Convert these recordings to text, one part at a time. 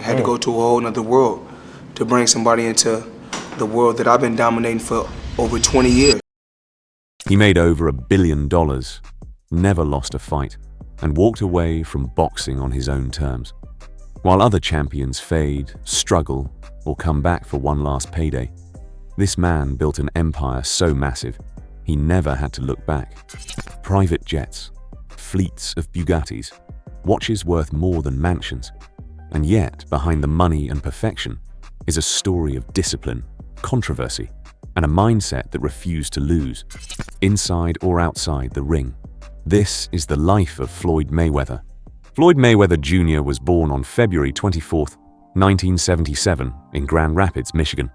I had to go to a whole nother world to bring somebody into the world that I've been dominating for over 20 years. He made over $1 billion, never lost a fight, and walked away from boxing on his own terms. While other champions fade, struggle, or come back for one last payday, this man built an empire so massive, he never had to look back. Private jets, fleets of Bugattis, watches worth more than mansions. And yet, behind the money and perfection is a story of discipline, controversy, and a mindset that refused to lose, inside or outside the ring. This is the life of Floyd Mayweather. Floyd Mayweather Jr. was born on February 24, 1977, in Grand Rapids, Michigan.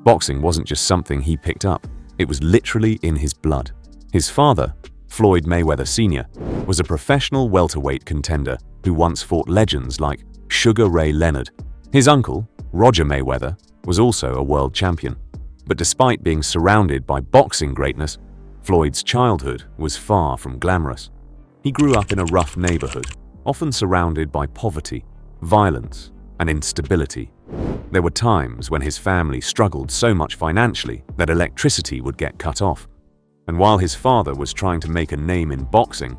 Boxing wasn't just something he picked up, it was literally in his blood. His father, Floyd Mayweather Sr., was a professional welterweight contender who once fought legends like Sugar Ray Leonard. His uncle, Roger Mayweather, was also a world champion. But despite being surrounded by boxing greatness, Floyd's childhood was far from glamorous. He grew up in a rough neighborhood, often surrounded by poverty, violence, and instability. There were times when his family struggled so much financially that electricity would get cut off. And while his father was trying to make a name in boxing,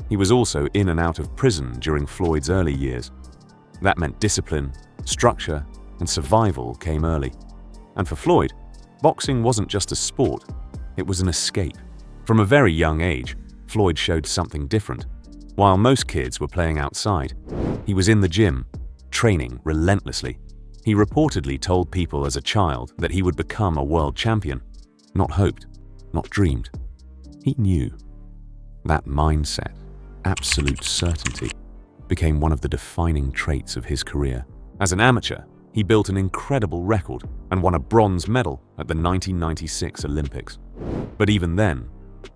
he was also in and out of prison during Floyd's early years. That meant discipline, structure, and survival came early. And for Floyd, boxing wasn't just a sport, it was an escape. From a very young age, Floyd showed something different. While most kids were playing outside, he was in the gym, training relentlessly. He reportedly told people as a child that he would become a world champion. Not hoped, not dreamed. He knew. That mindset, absolute certainty, became one of the defining traits of his career. As an amateur, he built an incredible record and won a bronze medal at the 1996 Olympics. But even then,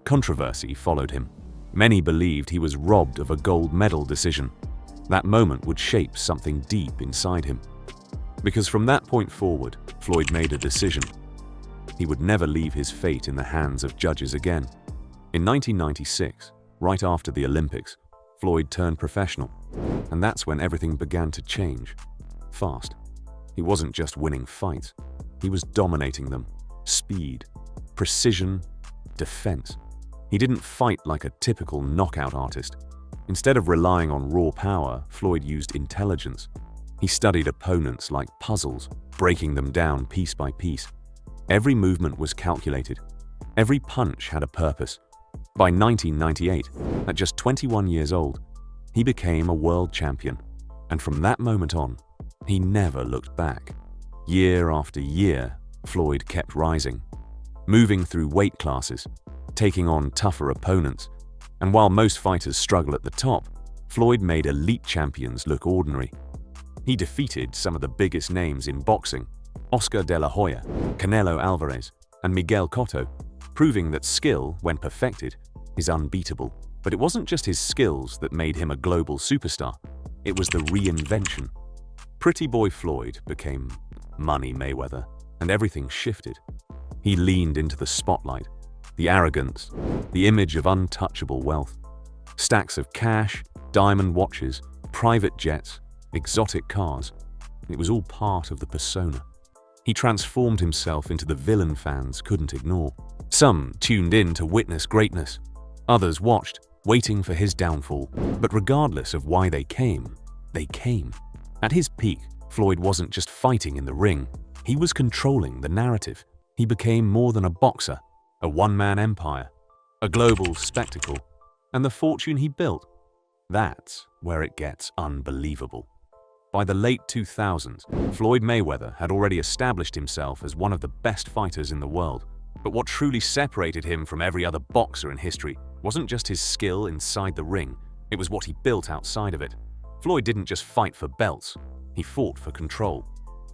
controversy followed him. Many believed he was robbed of a gold medal decision. That moment would shape something deep inside him. Because from that point forward, Floyd made a decision. He would never leave his fate in the hands of judges again. In 1996, right after the Olympics, Floyd turned professional. And that's when everything began to change. Fast. He wasn't just winning fights, he was dominating them. Speed, precision, defense. He didn't fight like a typical knockout artist. Instead of relying on raw power, Floyd used intelligence. He studied opponents like puzzles, breaking them down piece by piece. Every movement was calculated. Every punch had a purpose. By 1998, at just 21 years old, he became a world champion. And from that moment on, he never looked back. Year after year, Floyd kept rising, moving through weight classes, taking on tougher opponents. And while most fighters struggle at the top, Floyd made elite champions look ordinary. He defeated some of the biggest names in boxing, Oscar De La Hoya, Canelo Alvarez, and Miguel Cotto, proving that skill, when perfected, is unbeatable. But it wasn't just his skills that made him a global superstar. It was the reinvention. Pretty Boy Floyd became Money Mayweather, and everything shifted. He leaned into the spotlight, the arrogance, the image of untouchable wealth. Stacks of cash, diamond watches, private jets, exotic cars. It was all part of the persona. He transformed himself into the villain fans couldn't ignore. Some tuned in to witness greatness. Others watched, waiting for his downfall. But regardless of why they came, they came. At his peak, Floyd wasn't just fighting in the ring. He was controlling the narrative. He became more than a boxer, a one-man empire, a global spectacle. And the fortune he built, that's where it gets unbelievable. By the late 2000s, Floyd Mayweather had already established himself as one of the best fighters in the world. But what truly separated him from every other boxer in history wasn't just his skill inside the ring, it was what he built outside of it. Floyd didn't just fight for belts, he fought for control.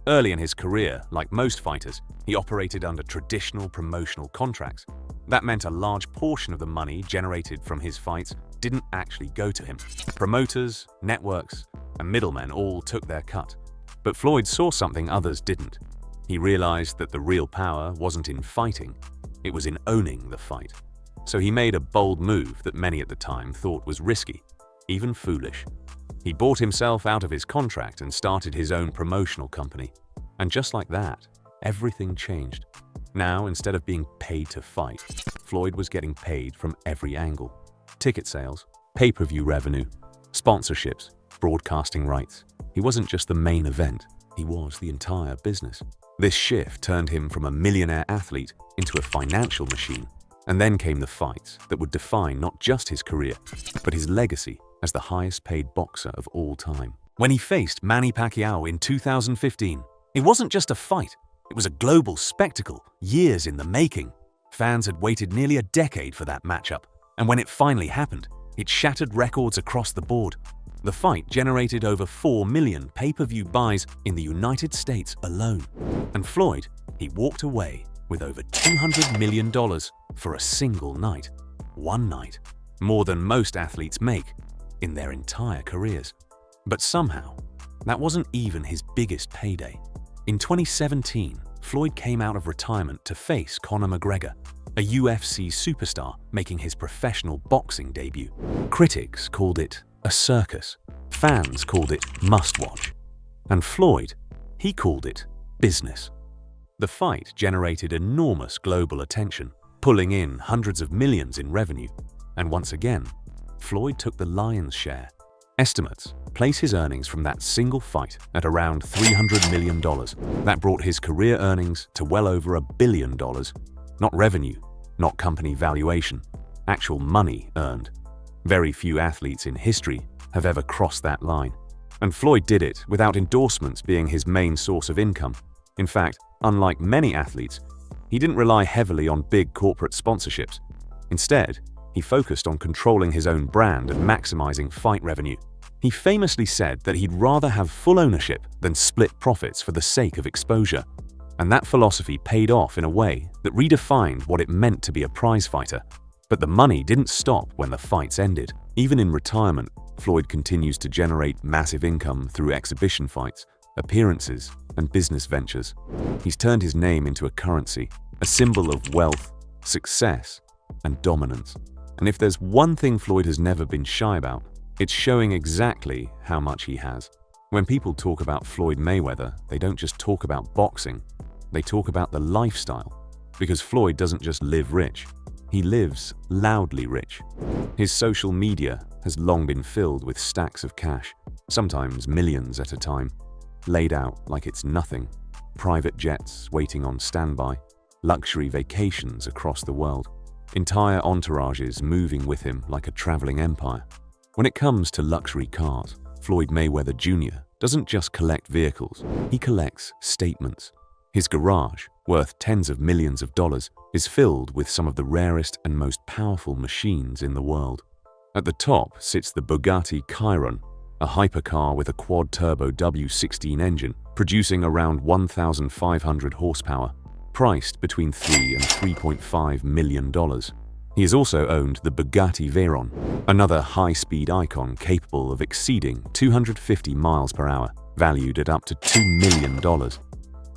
Early in his career, like most fighters, he operated under traditional promotional contracts. That meant a large portion of the money generated from his fights didn't actually go to him. Promoters, networks, and middlemen all took their cut. But Floyd saw something others didn't. He realized that the real power wasn't in fighting, it was in owning the fight. So he made a bold move that many at the time thought was risky, even foolish. He bought himself out of his contract and started his own promotional company. And just like that, everything changed. Now, instead of being paid to fight, Floyd was getting paid from every angle. Ticket sales, pay-per-view revenue, sponsorships, broadcasting rights. He wasn't just the main event, he was the entire business. This shift turned him from a millionaire athlete into a financial machine. And then came the fights that would define not just his career, but his legacy as the highest-paid boxer of all time. When he faced Manny Pacquiao in 2015, it wasn't just a fight. It was a global spectacle, years in the making. Fans had waited nearly a decade for that matchup, and when it finally happened, it shattered records across the board. The fight generated over 4 million pay-per-view buys in the United States alone. And Floyd, he walked away with over $200 million for a single night. One night. More than most athletes make in their entire careers. But somehow, that wasn't even his biggest payday. In 2017, Floyd came out of retirement to face Conor McGregor, a UFC superstar making his professional boxing debut. Critics called it a circus. Fans called it must-watch. And Floyd, he called it business. The fight generated enormous global attention, pulling in hundreds of millions in revenue. And once again, Floyd took the lion's share. Estimates place his earnings from that single fight at around $300 million. That brought his career earnings to well over $1 billion. Not revenue, not company valuation, actual money earned. Very few athletes in history have ever crossed that line. And Floyd did it without endorsements being his main source of income. In fact, unlike many athletes, he didn't rely heavily on big corporate sponsorships. Instead, he focused on controlling his own brand and maximizing fight revenue. He famously said that he'd rather have full ownership than split profits for the sake of exposure. And that philosophy paid off in a way that redefined what it meant to be a prize fighter. But the money didn't stop when the fights ended. Even in retirement, Floyd continues to generate massive income through exhibition fights, appearances, and business ventures. He's turned his name into a currency, a symbol of wealth, success, and dominance. And if there's one thing Floyd has never been shy about, it's showing exactly how much he has. When people talk about Floyd Mayweather, they don't just talk about boxing, they talk about the lifestyle. Because Floyd doesn't just live rich, he lives loudly rich. His social media has long been filled with stacks of cash, sometimes millions at a time, laid out like it's nothing. Private jets waiting on standby, luxury vacations across the world, entire entourages moving with him like a traveling empire. When it comes to luxury cars, Floyd Mayweather Jr. doesn't just collect vehicles, he collects statements. His garage, worth tens of millions of dollars, is filled with some of the rarest and most powerful machines in the world. At the top sits the Bugatti Chiron, a hypercar with a quad-turbo W16 engine, producing around 1,500 horsepower, priced between $3 and $3.5 million. He has also owned the Bugatti Veyron, another high-speed icon capable of exceeding 250 miles per hour, valued at up to $2 million.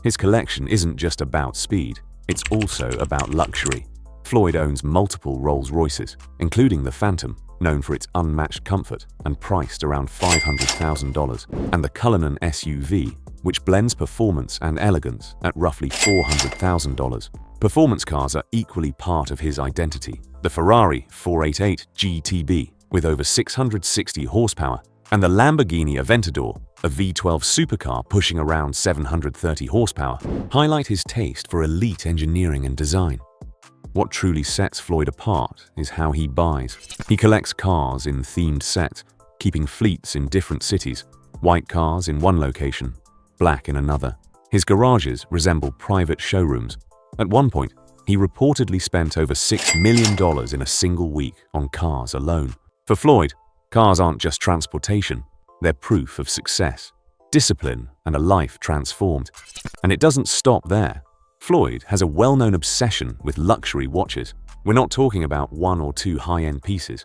His collection isn't just about speed, it's also about luxury. Floyd owns multiple Rolls-Royces, including the Phantom, known for its unmatched comfort and priced around $500,000, and the Cullinan SUV, which blends performance and elegance at roughly $400,000. Performance cars are equally part of his identity. The Ferrari 488 GTB, with over 660 horsepower, and the Lamborghini Aventador, a V12 supercar pushing around 730 horsepower, highlight his taste for elite engineering and design. What truly sets Floyd apart is how he buys. He collects cars in themed sets, keeping fleets in different cities, white cars in one location, black in another. His garages resemble private showrooms. At one point, he reportedly spent over $6 million in a single week on cars alone. For Floyd, cars aren't just transportation, they're proof of success, discipline, and a life transformed. And it doesn't stop there. Floyd has a well-known obsession with luxury watches. We're not talking about one or two high-end pieces.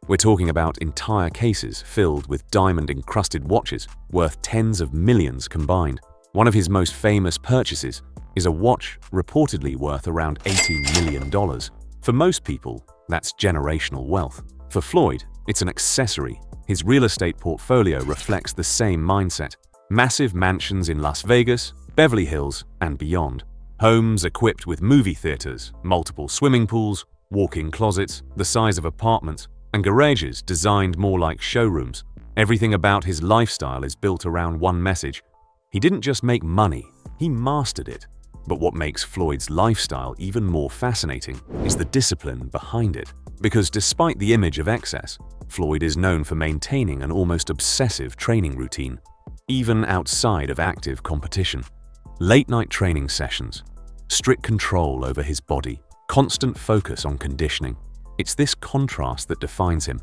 We're talking about entire cases filled with diamond-encrusted watches worth tens of millions combined. One of his most famous purchases is a watch reportedly worth around $18 million. For most people, that's generational wealth. For Floyd, It's an accessory. His real estate portfolio reflects the same mindset. Massive mansions in Las Vegas, Beverly Hills, and beyond. Homes equipped with movie theaters, multiple swimming pools, walk-in closets, the size of apartments, and garages designed more like showrooms. Everything about his lifestyle is built around one message. He didn't just make money, he mastered it. But what makes Floyd's lifestyle even more fascinating is the discipline behind it. Because despite the image of excess, Floyd is known for maintaining an almost obsessive training routine, even outside of active competition. Late-night training sessions, strict control over his body, constant focus on conditioning. It's this contrast that defines him.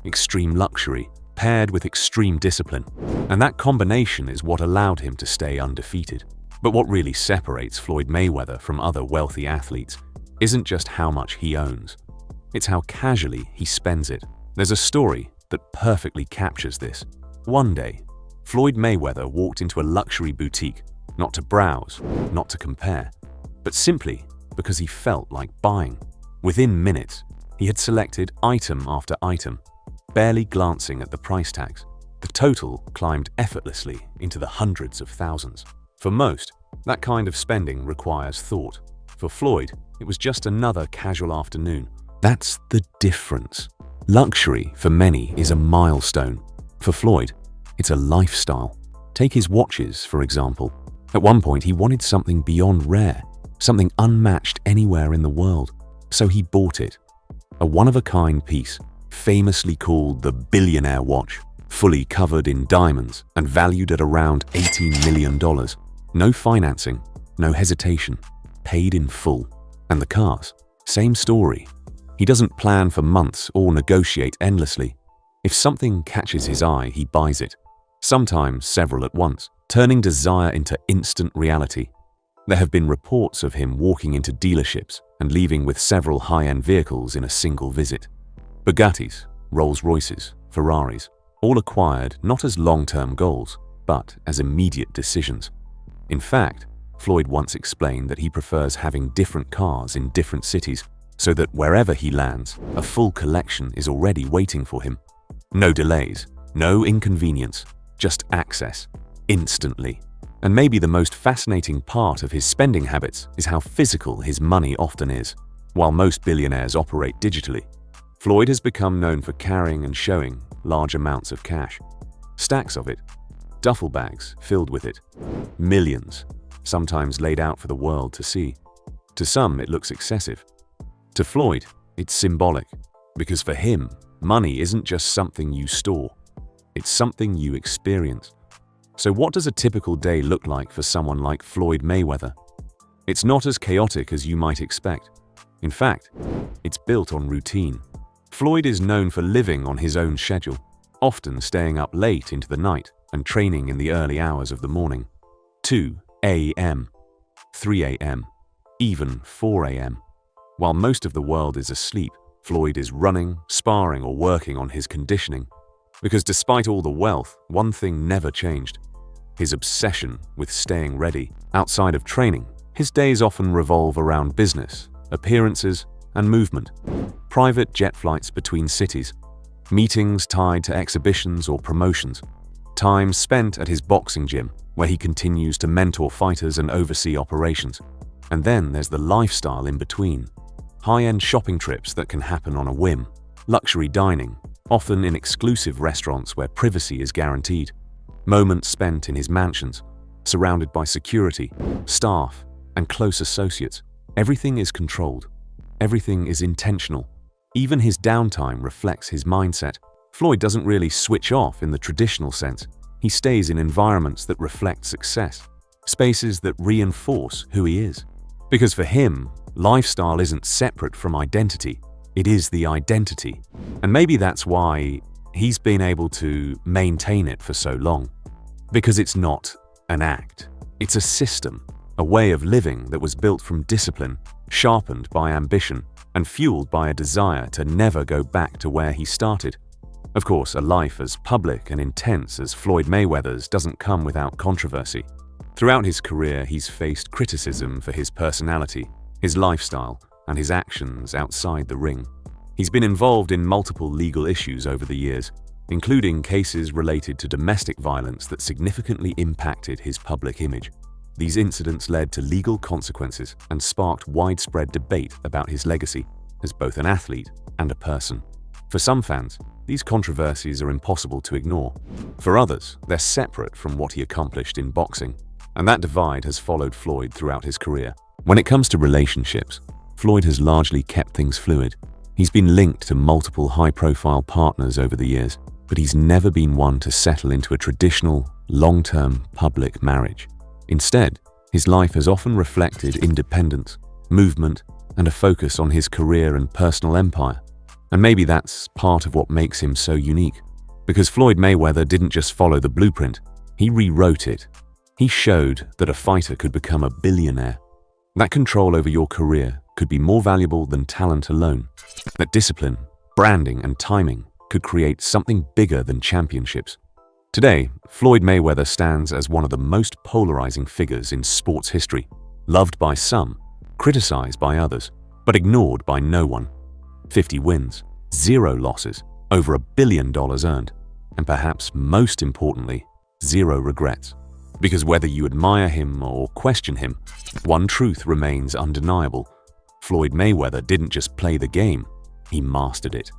Extreme luxury paired with extreme discipline. And that combination is what allowed him to stay undefeated. But what really separates Floyd Mayweather from other wealthy athletes isn't just how much he owns. It's how casually he spends it. There's a story that perfectly captures this. One day, Floyd Mayweather walked into a luxury boutique, not to browse, not to compare, but simply because he felt like buying. Within minutes, he had selected item after item, barely glancing at the price tags. The total climbed effortlessly into the hundreds of thousands. For most, that kind of spending requires thought. For Floyd, it was just another casual afternoon. That's the difference. Luxury, for many, is a milestone. For Floyd, it's a lifestyle. Take his watches, for example. At one point, he wanted something beyond rare, something unmatched anywhere in the world. So he bought it. A one-of-a-kind piece, famously called the billionaire watch, fully covered in diamonds and valued at around $18 million. No financing, no hesitation, paid in full. And the cars, same story. He doesn't plan for months or negotiate endlessly. If something catches his eye, he buys it, sometimes several at once, turning desire into instant reality. There have been reports of him walking into dealerships and leaving with several high-end vehicles in a single visit. Bugattis, Rolls-Royces, Ferraris, all acquired not as long-term goals, but as immediate decisions. In fact, Floyd once explained that he prefers having different cars in different cities so that wherever he lands, a full collection is already waiting for him. No delays, no inconvenience, just access, instantly. And maybe the most fascinating part of his spending habits is how physical his money often is. While most billionaires operate digitally, Floyd has become known for carrying and showing large amounts of cash. Stacks of it, duffel bags filled with it, millions, sometimes laid out for the world to see. To some, it looks excessive. To Floyd, it's symbolic, because for him, money isn't just something you store, it's something you experience. So what does a typical day look like for someone like Floyd Mayweather? It's not as chaotic as you might expect. In fact, it's built on routine. Floyd is known for living on his own schedule, often staying up late into the night and training in the early hours of the morning. 2 a.m., 3 a.m., even 4 a.m. While most of the world is asleep, Floyd is running, sparring, or working on his conditioning. Because despite all the wealth, one thing never changed: his obsession with staying ready. Outside of training, his days often revolve around business, appearances, and movement. Private jet flights between cities, meetings tied to exhibitions or promotions, time spent at his boxing gym, where he continues to mentor fighters and oversee operations. And then there's the lifestyle in between. High-end shopping trips that can happen on a whim, luxury dining, often in exclusive restaurants where privacy is guaranteed, moments spent in his mansions, surrounded by security, staff, and close associates. Everything is controlled. Everything is intentional. Even his downtime reflects his mindset. Floyd doesn't really switch off in the traditional sense. He stays in environments that reflect success, spaces that reinforce who he is. Because for him, lifestyle isn't separate from identity. It is the identity. And maybe that's why he's been able to maintain it for so long. Because it's not an act. It's a system, a way of living that was built from discipline, sharpened by ambition, and fueled by a desire to never go back to where he started. Of course, a life as public and intense as Floyd Mayweather's doesn't come without controversy. Throughout his career, he's faced criticism for his personality, his lifestyle, and his actions outside the ring. He's been involved in multiple legal issues over the years, including cases related to domestic violence that significantly impacted his public image. These incidents led to legal consequences and sparked widespread debate about his legacy as both an athlete and a person. For some fans, these controversies are impossible to ignore. For others, they're separate from what he accomplished in boxing, and that divide has followed Floyd throughout his career. When it comes to relationships, Floyd has largely kept things fluid. He's been linked to multiple high-profile partners over the years, but he's never been one to settle into a traditional, long-term public marriage. Instead, his life has often reflected independence, movement, and a focus on his career and personal empire. And maybe that's part of what makes him so unique. Because Floyd Mayweather didn't just follow the blueprint, he rewrote it. He showed that a fighter could become a billionaire. That control over your career could be more valuable than talent alone. That discipline, branding, and timing could create something bigger than championships. Today, Floyd Mayweather stands as one of the most polarizing figures in sports history, loved by some, criticized by others, but ignored by no one. 50 wins, 0 losses, over $1 billion earned, and perhaps most importantly, 0 regrets. Because whether you admire him or question him, one truth remains undeniable. Floyd Mayweather didn't just play the game, he mastered it.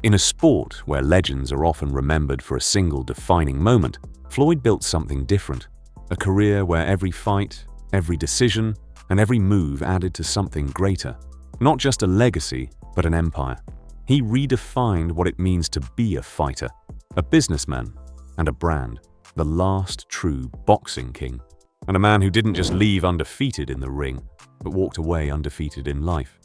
In a sport where legends are often remembered for a single defining moment, Floyd built something different. A career where every fight, every decision, and every move added to something greater. Not just a legacy, but an empire. He redefined what it means to be a fighter, a businessman, and a brand. The last true boxing king. And a man who didn't just leave undefeated in the ring, but walked away undefeated in life.